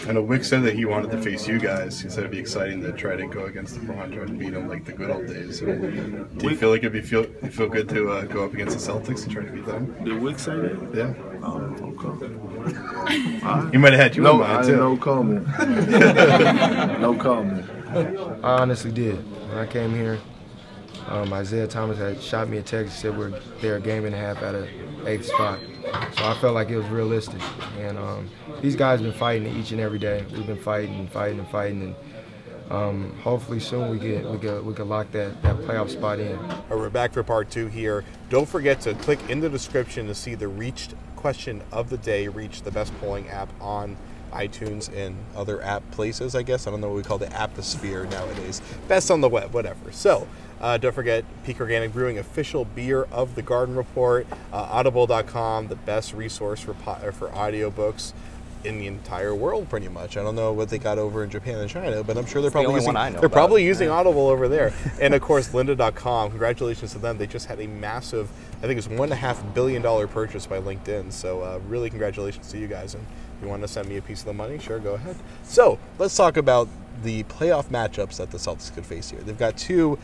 I know Wick said that he wanted to face you guys. He said it'd be exciting to try to go against LeBron, try to beat him like the good old days. So, do you feel like it'd feel good to go up against the Celtics and try to beat them? Did Wick say that? Yeah. Oh, okay. He might have had you in mind too. No comment. No comment. I honestly did. When I came here, Isaiah Thomas had shot me a text and said they're a game and a half out of 8th spot. So I felt like it was realistic. And these guys have been fighting each and every day. We've been fighting, and hopefully soon we can lock that playoff spot in. We're back for part 2 here. Don't forget to click in the description to see the Reached question of the day. Reach, the best polling app on iTunes and other app places, I guess. I don't know what we call the apposphere nowadays. Best on the web, whatever. So don't forget, Peak Organic Brewing, official beer of the Garden Report. Audible.com, the best resource for audiobooks in the entire world, pretty much. I don't know what they got over in Japan and China, but I'm sure they're probably using Audible over there. And of course, Lynda.com. Congratulations to them. They just had a massive, I think it's $1.5 billion purchase by LinkedIn. So really congratulations to you guys. And if you want to send me a piece of the money, sure, go ahead. So let's talk about the playoff matchups that the Celtics could face here. They've got two.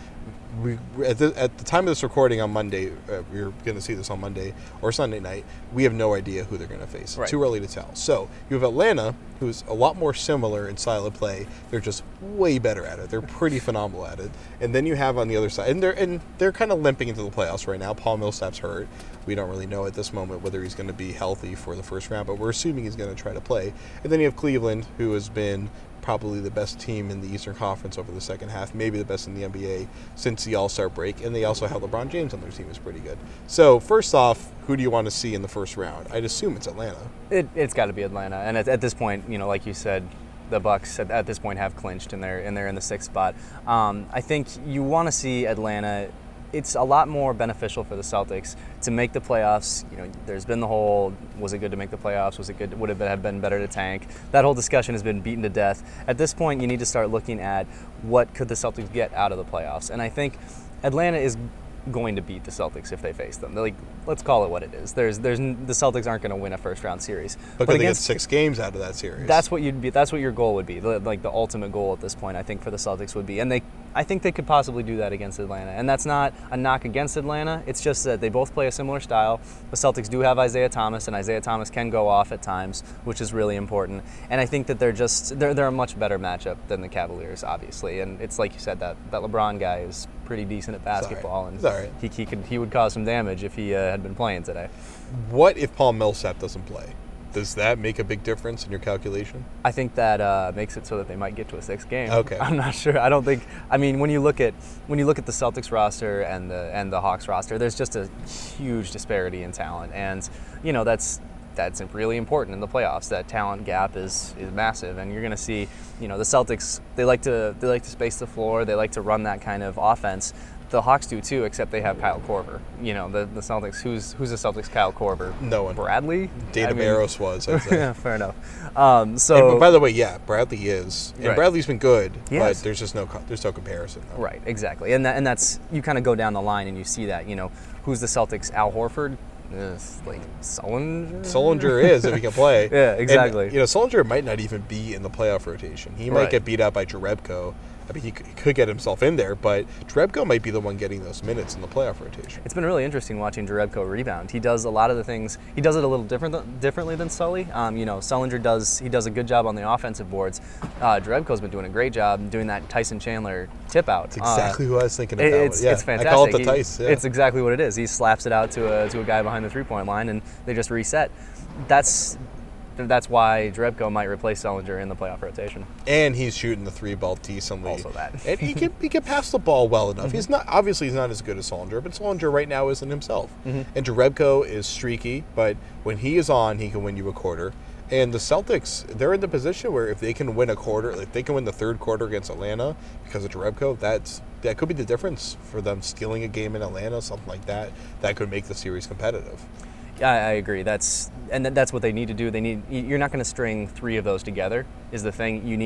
At the time of this recording on Monday, we're going to see this on Monday or Sunday night, we have no idea who they're going to face. Right. Too early to tell. So you have Atlanta, who's a lot more similar in style of play. They're just way better at it. They're pretty phenomenal at it. And then you have on the other side, and they're kind of limping into the playoffs right now. Paul Millsap's hurt. We don't really know at this moment whether he's going to be healthy for the first round, but we're assuming he's going to try to play. And then you have Cleveland, who has been probably the best team in the Eastern Conference over the second half, maybe the best in the NBA since the All-Star break, and they also have LeBron James on their team, is pretty good. So first off, who do you want to see in the first round? I'd assume it's Atlanta. It's got to be Atlanta, and at this point, like you said, the Bucks at this point have clinched, and they're in the 6th spot. I think you want to see Atlanta. It's a lot more beneficial for the Celtics to make the playoffs. There's been the whole, was it good to make the playoffs? Would it have been better to tank? That whole discussion has been beaten to death. At this point, you need to start looking at what could the Celtics get out of the playoffs. And I think Atlanta is going to beat the Celtics if they face them. Let's call it what it is. The Celtics aren't going to win a first-round series. But they get 6 games out of that series. That's what your goal would be. The ultimate goal at this point, I think, for the Celtics would be. And I think they could possibly do that against Atlanta. And that's not a knock against Atlanta. It's just that they both play a similar style. The Celtics do have Isaiah Thomas, and Isaiah Thomas can go off at times, which is really important. And I think that they're a much better matchup than the Cavaliers, obviously. And it's like you said, that LeBron guy is pretty decent at basketball, and he would cause some damage if he had been playing today. What if Paul Millsap doesn't play? Does that make a big difference in your calculation? I think that makes it so that they might get to a 6th game. Okay. I'm not sure. I don't think. I mean, when you look at the Celtics roster and the Hawks roster, there's just a huge disparity in talent, and that's really important in the playoffs. That talent gap is massive, and you're going to see, the Celtics, they like to space the floor, they like to run that kind of offense. The Hawks do too, except they have Kyle Korver. The Celtics, who's the Celtics' Kyle Korver? No one. Bradley? Data Barros was, I'd say. Yeah, fair enough. But by the way, yeah, Bradley is. And right. Bradley's been good, but there's no comparison. Though. Right, exactly. And that's, you kind of go down the line and you see that, who's the Celtics? Al Horford? Like Sullinger? Sullinger is, if he can play. Yeah, exactly. And, Sullinger might not even be in the playoff rotation. He might get beat out by Jerebko. I mean, he could get himself in there, but Jerebko might be the one getting those minutes in the playoff rotation. It's been really interesting watching Jerebko rebound. He does a lot of the things. He does it a little differently than Sully. Sullinger does a good job on the offensive boards. Jerebko's been doing a great job doing that Tyson Chandler tip out. That's exactly who I was thinking of. It's fantastic. I call it the Tice. Yeah. It's exactly what it is. He slaps it out to a guy behind the 3-point line, and they just reset. That's why Jerebko might replace Sullinger in the playoff rotation. And he's shooting the 3-ball decently. Also that. And he can pass the ball well enough. He's not as good as Sullinger, but Sullinger right now isn't himself. And Jerebko is streaky, but when he is on, he can win you a quarter. And the Celtics, they're in the position where if they can win a quarter, if they can win the 3rd quarter against Atlanta because of Jerebko, that could be the difference for them stealing a game in Atlanta, something like that. That could make the series competitive. I agree. That's what they need to do. You're not going to string 3 of those together. Is the thing you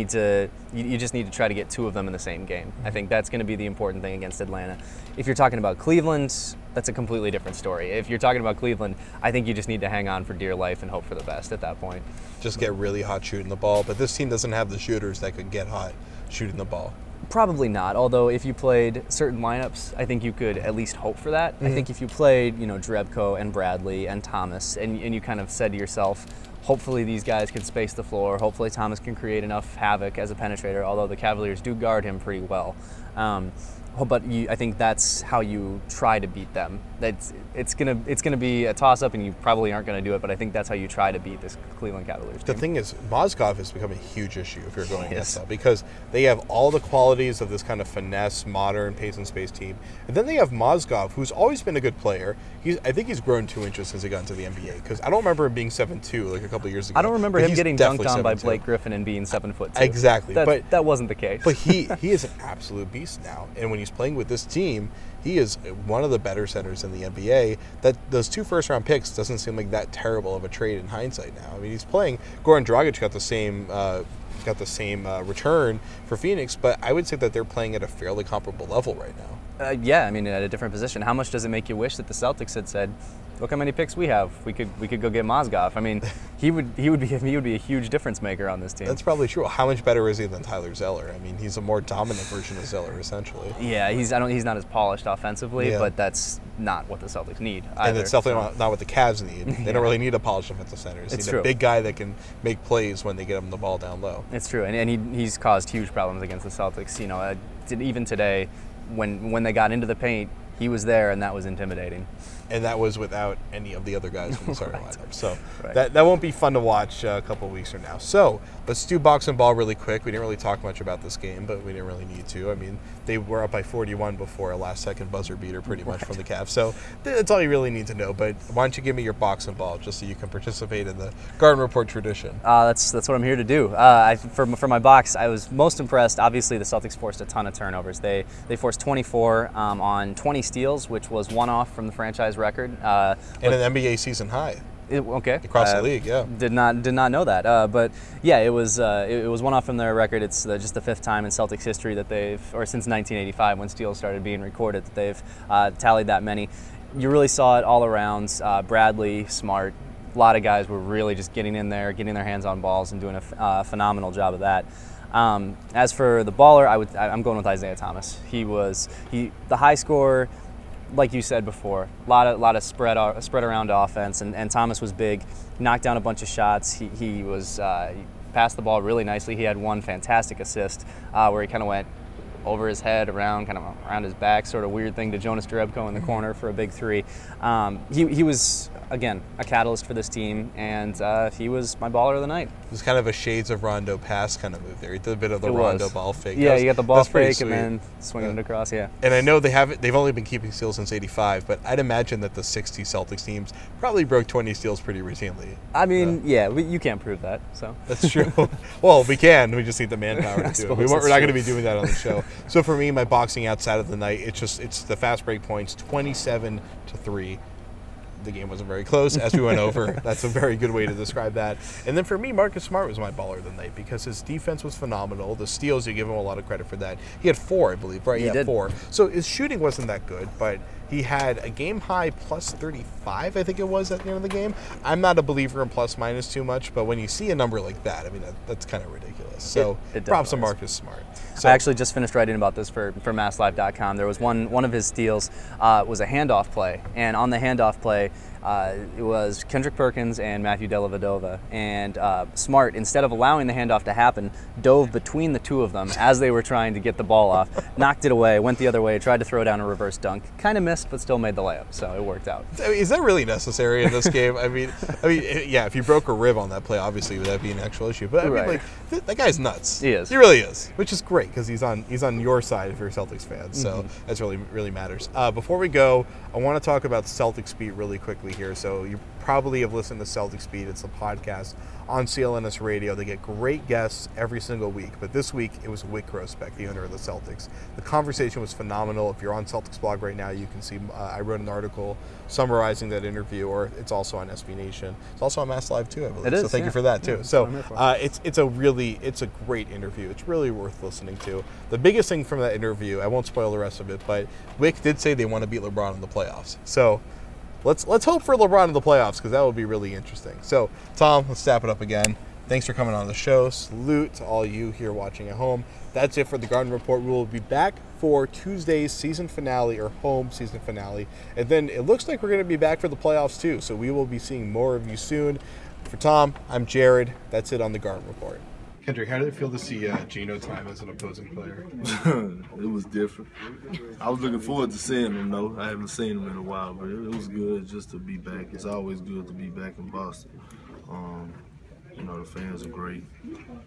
just need to try to get 2 of them in the same game. I think that's going to be the important thing against Atlanta. If you're talking about Cleveland, that's a completely different story. If you're talking about Cleveland, I think you just need to hang on for dear life and hope for the best at that point. Just get really hot shooting the ball, but this team doesn't have the shooters that could get hot shooting the ball. Probably not, although if you played certain lineups, I think you could at least hope for that. I think if you played, Drebko and Bradley and Thomas, and you kind of said to yourself, hopefully these guys can space the floor, hopefully Thomas can create enough havoc as a penetrator, although the Cavaliers do guard him pretty well. But I think that's how you try to beat them. It's gonna be a toss-up, and you probably aren't going to do it. But I think that's how you try to beat this Cleveland Cavaliers team. The thing is, Mozgov has become a huge issue if you're going against them, because they have all the qualities of this kind of finesse, modern, pace and space team, and then they have Mozgov, who's always been a good player. I think he's grown 2 inches since he got into the NBA, because I don't remember him being 7'2" like a couple of years ago. I don't remember him getting dunked on by Blake Griffin and being 7'2". Exactly, but that wasn't the case. But he is an absolute beast now, and when he's playing with this team, he is one of the better centers in the NBA. That those 2 first-round picks doesn't seem like that terrible of a trade in hindsight now. I mean, he's playing. Goran Dragic got the same return for Phoenix, but I would say that they're playing at a fairly comparable level right now. Yeah, I mean, at a different position. How much does it make you wish that the Celtics had said, "Look how many picks we have. We could go get Mozgov." I mean, he would be a huge difference maker on this team. That's probably true. How much better is he than Tyler Zeller? I mean, he's a more dominant version of Zeller, essentially. Yeah, he's not as polished offensively, but that's not what the Celtics need either. And it's definitely not what the Cavs need. They don't really need a polished offensive center. They need a big guy that can make plays when they get him the ball down low. It's true, and he's caused huge problems against the Celtics. Even today, when they got into the paint, he was there, and that was intimidating. And that was without any of the other guys from the starting lineup. So that won't be fun to watch a couple of weeks from now. So let's do box and ball really quick. We didn't really talk much about this game, but we didn't really need to. I mean, they were up by 41 before a last-second buzzer beater pretty much from the Cavs. So that's all you really need to know. But why don't you give me your box and ball just so you can participate in the Garden Report tradition? That's what I'm here to do. For my box, I was most impressed. Obviously, the Celtics forced a ton of turnovers. They forced 24 on 20 steals, which was one off from the franchise record. And an NBA season high. Okay. Across the league, yeah. Did not know that. But yeah, it was one off from their record. It's just the 5th time in Celtics history that since 1985 when steals started being recorded, that they've tallied that many. You really saw it all around. Bradley, Smart, a lot of guys were really just getting in there, getting their hands on balls, and doing a phenomenal job of that. As for the baller, I'm going with Isaiah Thomas. The high scorer. Like you said before, a lot of spread around offense, and Thomas was big, knocked down a bunch of shots. He passed the ball really nicely. He had one fantastic assist where he kind of went over his head, around his back, sort of weird thing to Jonas Jerebko in the corner for a big 3. He was, again, a catalyst for this team, and he was my baller of the night. It was kind of a shades of Rondo pass kind of move there. He did a bit of the Rondo ball fake. Yeah, you got the ball fake and then swinging it across, yeah. And I know they've only been keeping steals since '85, but I'd imagine that the 60 Celtics teams probably broke 20 steals pretty routinely. I mean, you can't prove that, so. That's true. Well, we can. We just need the manpower to do it. We're not going to be doing that on the show. So for me, my boxing outside of the night, it's the fast break points, 27-3. The game wasn't very close, as we went over. That's a very good way to describe that. And then for me, Marcus Smart was my baller of the night because his defense was phenomenal. The steals, you give him a lot of credit for that. He had 4, I believe, right? He had 4. So his shooting wasn't that good, but he had a game-high plus 35, I think it was, at the end of the game. I'm not a believer in plus-minus too much, but when you see a number like that, I mean, that's kind of ridiculous. So props to Marcus Smart. So, I actually just finished writing about this for MassLive.com. There was one of his steals was a handoff play, and on the handoff play, it was Kendrick Perkins and Matthew Dellavedova, and Smart, instead of allowing the handoff to happen, dove between the 2 of them as they were trying to get the ball off, knocked it away, went the other way, tried to throw down a reverse dunk, kind of missed, but still made the layup, so it worked out. I mean, is that really necessary in this game? I mean, yeah, if you broke a rib on that play, obviously that'd be an actual issue, but I mean, like, that guy's nuts. He is. He really is, which is great because he's on your side if you're a Celtics fan, so that's really matters. Before we go, I want to talk about the Celtics beat really quickly weekly here, so you probably have listened to Celtics Beat. It's a podcast on CLNS Radio. They get great guests every single week, but this week it was Wyc Grousbeck, the owner of the Celtics. The conversation was phenomenal. If you're on Celtics blog right now, you can see I wrote an article summarizing that interview, or it's also on SB Nation. It's also on Mass Live too, I believe. It is, so thank you for that too. So it's a great interview. It's really worth listening to. The biggest thing from that interview, I won't spoil the rest of it, but Wyc did say they want to beat LeBron in the playoffs. So let's hope for LeBron in the playoffs, because that would be really interesting. So Tom, let's tap it up again. Thanks for coming on the show. Salute to all you here watching at home. That's it for the Garden Report. We will be back for Tuesday's season finale, or home season finale. And then it looks like we're going to be back for the playoffs too. So we will be seeing more of you soon. For Tom, I'm Jared. That's it on the Garden Report. Kendrick, how did it feel to see Geno time as an opposing player? It was different. I was looking forward to seeing him, though. I haven't seen him in a while, but it was good just to be back. It's always good to be back in Boston. You know, the fans are great,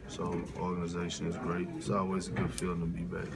so the organization is great. It's always a good feeling to be back.